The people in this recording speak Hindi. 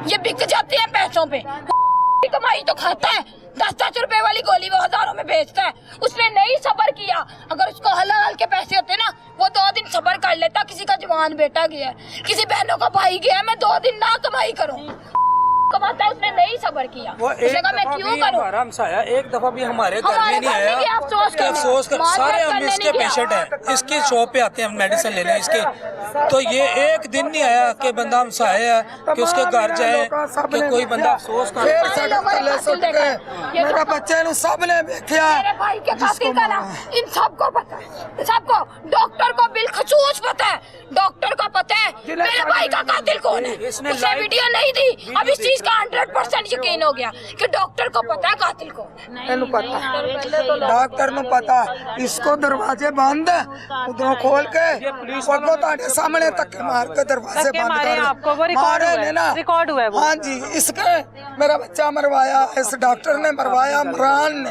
ये बिक जाती है पैसों पे। कमाई तो खाता है, 10-10 रुपए वाली गोली वो हजारों में बेचता है। उसने नहीं सब्र किया, अगर उसको हलाल के पैसे होते ना वो 2 दिन सब्र कर लेता। किसी का जवान बेटा गया है, किसी बहनों का भाई गया है, मैं 2 दिन ना कमाई करूं, कमाता है। उसने नहीं सब्र किया, उसने कहा मैं क्यों करूं। एक दफा भी हमारे घर में नहीं आया। अफसोस कर सारे हम इसके पेशेंट हैं, इसकी शॉप पे आते हैं मेडिसिन लेने इसके, तो ये एक दिन नहीं आया कि बंदा हमसे आया है कि उसके घर जाए कि कोई बंदा अफसोस करे। मेरा बच्चे ने सबने देखा, मेरे भाई के कातिल का नाम इन सबको पता है, सबको। डॉक्टर को बिलखसूस पता है, डॉक्टर को पता है मेरे भाई का कातिल कौन है। उसने वीडियो नहीं दी, अब इस चीज का 100% यकीन हो गया कि डॉक्टर को पता है कातिल कौन है। डॉक्टर ने पता, इसको दरवाजे बंद उधरों खोल के सामने तक मार के दरवाजे बंद कर आपको वो रिकॉर्ड हुआ है वो। हाँ जी, इसके मेरा बच्चा मरवाया, इस डॉक्टर ने मरवाया, इमरान ने।